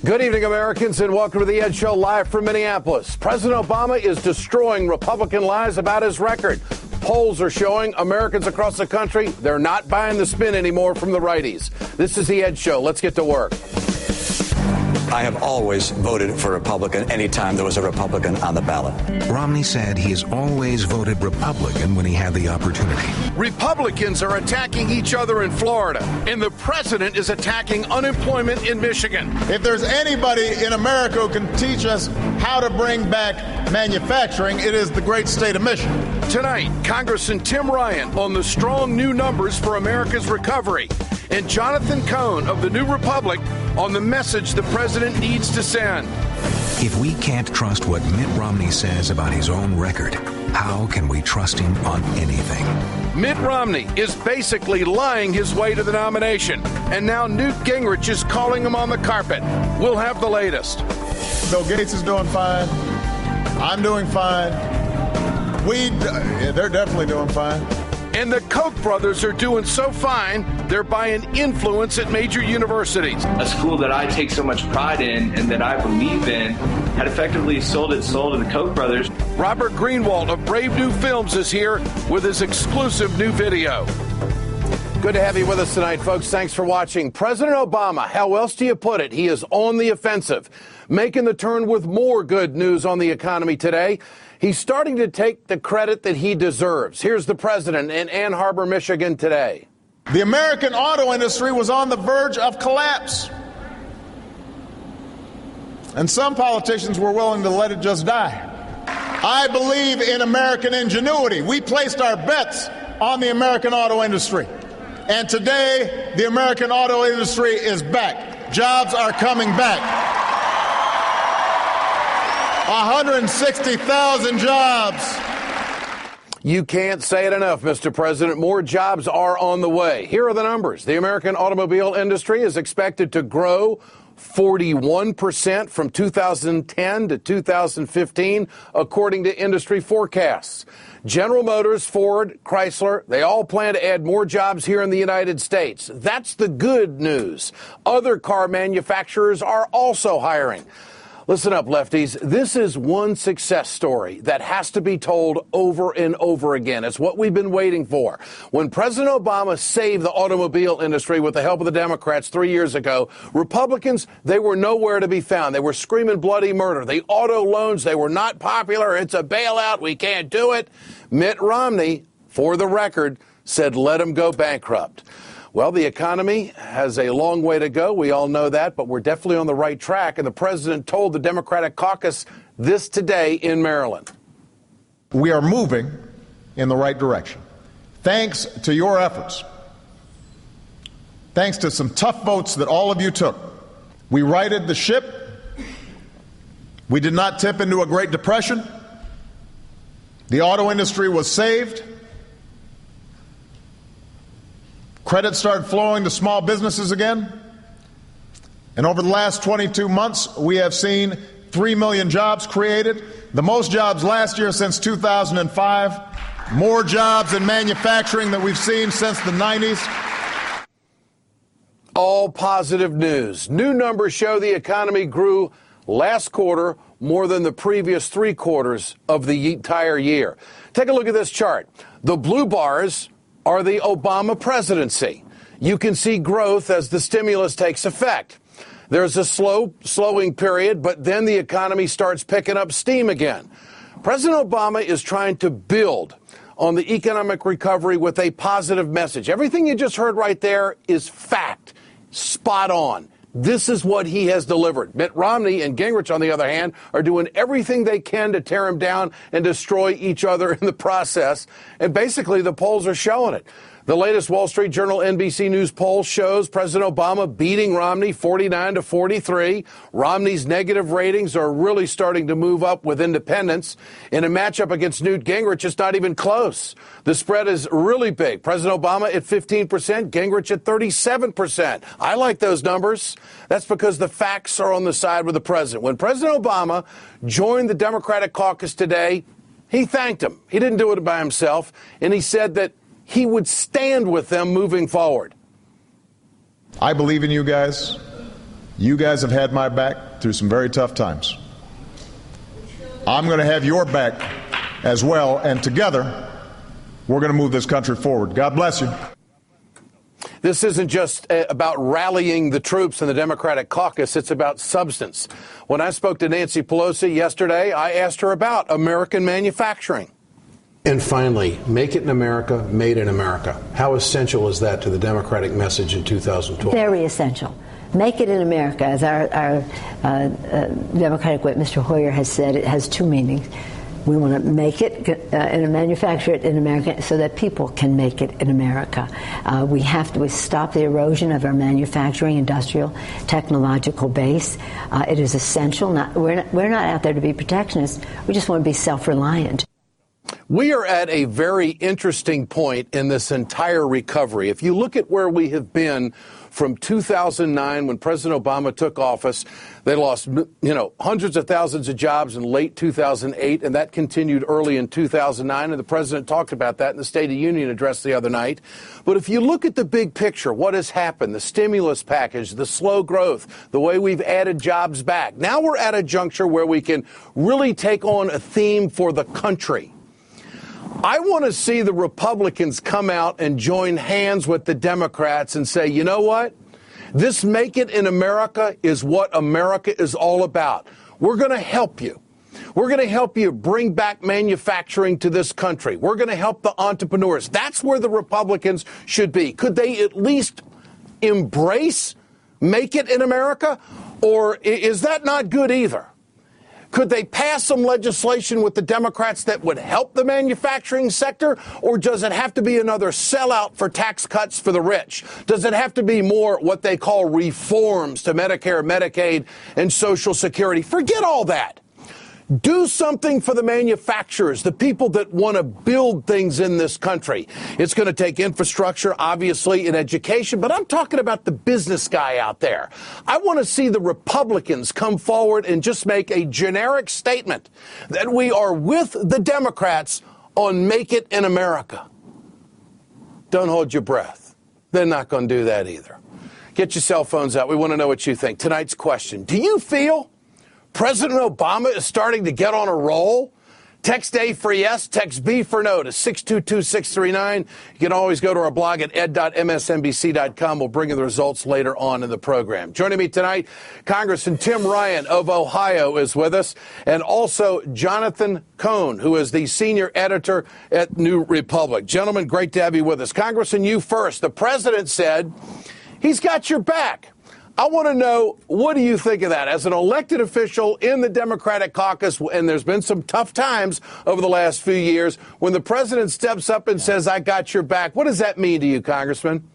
Good evening, Americans, and welcome to The Ed Show live from Minneapolis. President Obama is destroying Republican lies about his record. Polls are showing Americans across the country, they're not buying the spin anymore from the righties. This is The Ed Show. Let's get to work. I have always voted for Republican anytime there was a Republican on the ballot. Romney said he has always voted Republican when he had the opportunity. Republicans are attacking each other in Florida, and the president is attacking unemployment in Michigan. If there's anybody in America who can teach us how to bring back manufacturing, it is the great state of Michigan. Tonight, Congressman Tim Ryan on the strong new numbers for America's recovery, and Jonathan Cohn of the New Republic on the message the president needs to send. If we can't trust what Mitt Romney says about his own record, how can we trust him on anything? Mitt Romney is basically lying his way to the nomination, and now Newt Gingrich is calling him on the carpet. We'll have the latest. Bill Gates is doing fine. I'm doing fine. They're definitely doing fine. And the Koch brothers are doing so fine, they're buying influence at major universities. A school that I take so much pride in and that I believe in had effectively sold its soul to the Koch brothers. Robert Greenwald of Brave New Films is here with his exclusive new video. Good to have you with us tonight, folks. Thanks for watching. President Obama, how else do you put it? He is on the offensive, making the turn with more good news on the economy today. He's starting to take the credit that he deserves. Here's the president in Ann Arbor, Michigan today. The American auto industry was on the verge of collapse. And some politicians were willing to let it just die. I believe in American ingenuity. We placed our bets on the American auto industry. And today, the American auto industry is back. Jobs are coming back. 160,000 jobs. You can't say it enough, Mr. President. More jobs are on the way. Here are the numbers. The American automobile industry is expected to grow 41% from 2010 to 2015, according to industry forecasts. General Motors, Ford, Chrysler, they all plan to add more jobs here in the United States. That's the good news. Other car manufacturers are also hiring. Listen up, lefties. This is one success story that has to be told over and over again. It's what we've been waiting for. When President Obama saved the automobile industry with the help of the Democrats 3 years ago, Republicans, they were nowhere to be found. They were screaming bloody murder. The auto loans, they were not popular. It's a bailout. We can't do it. Mitt Romney, for the record, said let him go bankrupt. Well, the economy has a long way to go. We all know that, but we're definitely on the right track. And the president told the Democratic caucus this today in Maryland. We are moving in the right direction. Thanks to your efforts. Thanks to some tough votes that all of you took. We righted the ship. We did not tip into a Great Depression. The auto industry was saved. Credit started flowing to small businesses again. And over the last 22 months, we have seen 3 million jobs created, the most jobs last year since 2005, more jobs in manufacturing than we've seen since the 90s. All positive news. New numbers show the economy grew last quarter more than the previous 3 quarters of the entire year. Take a look at this chart. The blue bars are the Obama presidency. You can see growth as the stimulus takes effect. There's a slowing period, but then the economy starts picking up steam again. President Obama is trying to build on the economic recovery with a positive message. Everything you just heard right there is fact, spot on. This is what he has delivered. Mitt Romney and Gingrich, on the other hand, are doing everything they can to tear him down and destroy each other in the process. And basically, the polls are showing it. The latest Wall Street Journal NBC News poll shows President Obama beating Romney 49-43. Romney's negative ratings are really starting to move up with independents. In a matchup against Newt Gingrich, it's not even close. The spread is really big. President Obama at 15%, Gingrich at 37%. I like those numbers. That's because the facts are on the side with the president. When President Obama joined the Democratic caucus today, he thanked him. He didn't do it by himself. And he said that he would stand with them moving forward. I believe in you guys. You guys have had my back through some very tough times. I'm going to have your back as well, and together we're going to move this country forward. God bless you. This isn't just about rallying the troops in the Democratic caucus. It's about substance. When I spoke to Nancy Pelosi yesterday, I asked her about American manufacturing. And finally, make it in America, made in America. How essential is that to the Democratic message in 2012? Very essential. Make it in America, as our Democratic whip, Mr. Hoyer, has said, it has two meanings. We want to make it and manufacture it in America so that people can make it in America. We have to stop the erosion of our manufacturing, industrial, technological base. It is essential. We're not out there to be protectionists. We just want to be self-reliant. We are at a very interesting point in this entire recovery. If you look at where we have been from 2009, when President Obama took office, they lost, hundreds of thousands of jobs in late 2008, and that continued early in 2009. And the president talked about that in the State of the Union address the other night. But if you look at the big picture, what has happened, the stimulus package, the slow growth, the way we've added jobs back, now we're at a juncture where we can really take on a theme for the country. I want to see the Republicans come out and join hands with the Democrats and say, you know what? This Make It in America is what America is all about. We're going to help you. We're going to help you bring back manufacturing to this country. We're going to help the entrepreneurs. That's where the Republicans should be. Could they at least embrace Make It in America? Or is that not good either? Could they pass some legislation with the Democrats that would help the manufacturing sector? Or does it have to be another sellout for tax cuts for the rich? Does it have to be more what they call reforms to Medicare, Medicaid, and Social Security? Forget all that. Do something for the manufacturers, the people that want to build things in this country. It's going to take infrastructure, obviously, and education, but I'm talking about the business guy out there. I want to see the Republicans come forward and just make a generic statement that we are with the Democrats on Make It in America. Don't hold your breath. They're not going to do that either. Get your cell phones out. We want to know what you think. Tonight's question: do you feel President Obama is starting to get on a roll? Text A for yes, text B for no to 622-639. You can always go to our blog at ed.msnbc.com. We'll bring you the results later on in the program. Joining me tonight, Congressman Tim Ryan of Ohio is with us, and also Jonathan Cohn, who is the senior editor at New Republic. Gentlemen, great to have you with us. Congressman, you first. The president said he's got your back. I want to know, what do you think of that? As an elected official in the Democratic caucus, and there's been some tough times over the last few years, when the president steps up and says, I got your back, what does that mean to you, Congressman?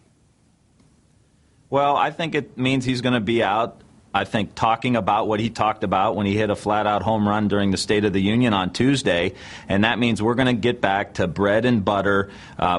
Well, I think it means he's going to be out, I think, talking about what he talked about when he hit a flat-out home run during the State of the Union on Tuesday, and that means we're going to get back to bread and butter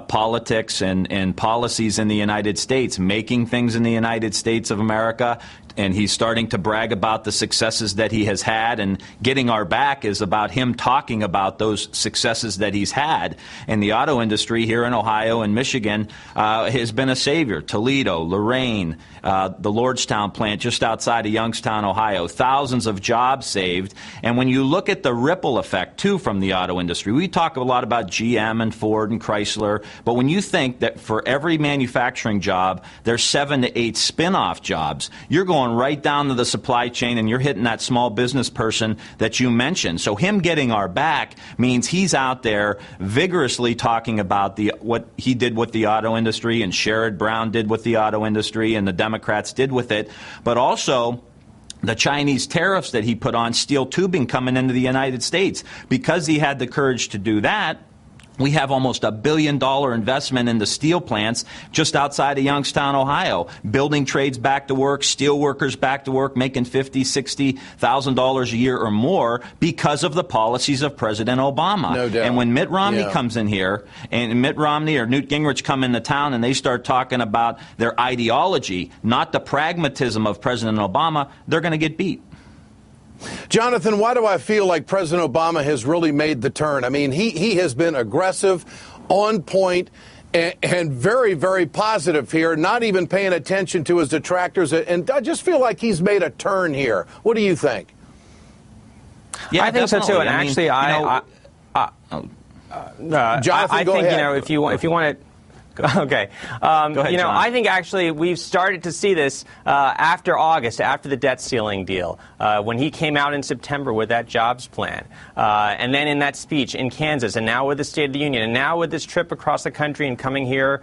politics and policies in the United States, making things in the United States of America. And he's starting to brag about the successes that he has had, and getting our back is about him talking about those successes that he's had. And the auto industry here in Ohio and Michigan has been a savior. Toledo, Lorain, the Lordstown plant just outside of Youngstown, Ohio, thousands of jobs saved. And when you look at the ripple effect, too, from the auto industry, we talk a lot about GM and Ford and Chrysler, but when you think that for every manufacturing job, there's 7 to 8 spin-off jobs, you're going right down to the supply chain, and you're hitting that small business person that you mentioned. So him getting our back means he's out there vigorously talking about what he did with the auto industry, and Sherrod Brown did with the auto industry, and the Democrats did with it, but also the Chinese tariffs that he put on steel tubing coming into the United States. Because he had the courage to do that, we have almost $1 billion investment in the steel plants just outside of Youngstown, Ohio. Building trades back to work, steel workers back to work, making $50,000, $60,000 a year or more because of the policies of President Obama. No doubt. And when Mitt Romney comes in here, and Mitt Romney or Newt Gingrich come into town and they start talking about their ideology, not the pragmatism of President Obama, they're going to get beat. Jonathan, why do I feel like President Obama has really made the turn? I mean, he has been aggressive, on point, and very, very positive here, not even paying attention to his detractors. And I just feel like he's made a turn here. What do you think? Yeah, I think so too. And I mean, actually, Jonathan, I go think ahead. if you want to. Okay. Go ahead, John. I think actually we've started to see this after August, after the debt ceiling deal, when he came out in September with that jobs plan, and then in that speech in Kansas, and now with the State of the Union, and now with this trip across the country and coming here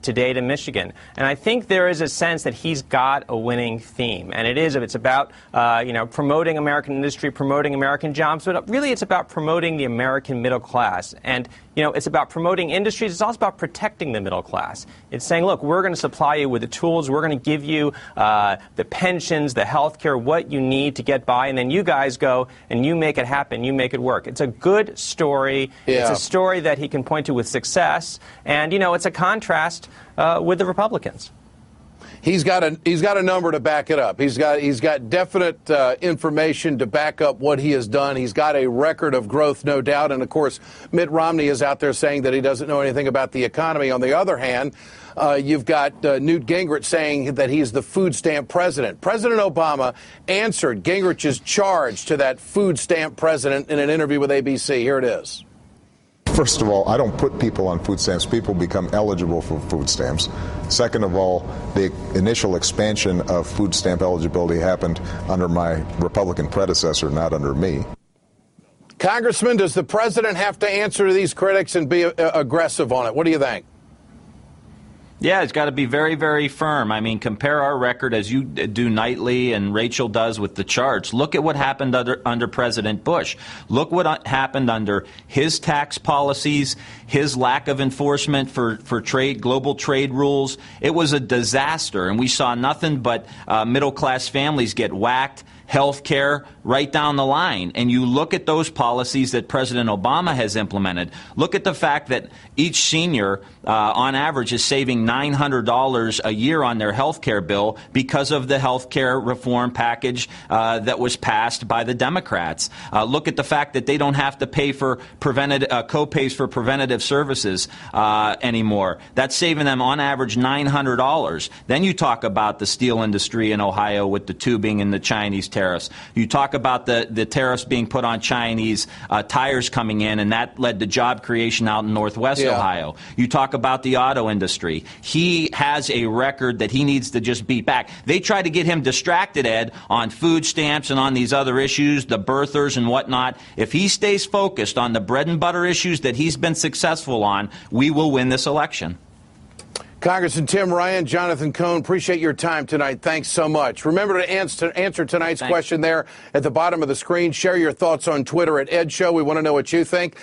today to Michigan. And I think there is a sense that he's got a winning theme, and it's about promoting American industry, promoting American jobs, but really it's about promoting the American middle class. And it's about promoting industries. It's also about protecting the middle class. It's saying, look, we're going to supply you with the tools. We're going to give you the pensions, the health care, what you need to get by. And then you guys go and you make it happen. You make it work. It's a good story. Yeah. It's a story that he can point to with success. And, it's a contrast with the Republicans. He's got a number to back it up. He's got definite information to back up what he has done. He's got a record of growth, no doubt. And of course, Mitt Romney is out there saying that he doesn't know anything about the economy. On the other hand, you've got Newt Gingrich saying that he's the food stamp president. President Obama answered Gingrich's charge to that food stamp president in an interview with ABC. Here it is. First of all, I don't put people on food stamps. People become eligible for food stamps. Second of all, the initial expansion of food stamp eligibility happened under my Republican predecessor, not under me. Congressman, does the president have to answer to these critics and be aggressive on it? What do you think? Yeah, it's got to be very, very firm. I mean, compare our record as you do nightly and Rachel does with the charts. Look at what happened under President Bush. Look what happened under his tax policies, his lack of enforcement for trade, global trade rules. It was a disaster, and we saw nothing but middle-class families get whacked, health care, right down the line. And you look at those policies that President Obama has implemented. Look at the fact that each senior, on average, is saving $900 a year on their health care bill because of the health care reform package that was passed by the Democrats. Look at the fact that they don't have to pay for co-pays for preventative services anymore. That's saving them, on average, $900. Then you talk about the steel industry in Ohio with the tubing and the Chinese tariffs. You talk about the tariffs being put on Chinese tires coming in, and that led to job creation out in Northwest Ohio. You talk about the auto industry. He has a record that he needs to just beat back. They tried to get him distracted, Ed, on food stamps and on these other issues, the birthers and whatnot. If he stays focused on the bread and butter issues that he's been successful on, we will win this election. Congressman Tim Ryan, Jonathan Cohn, appreciate your time tonight. Thanks so much. Remember to answer tonight's question there at the bottom of the screen. Share your thoughts on Twitter at Ed Show. We want to know what you think.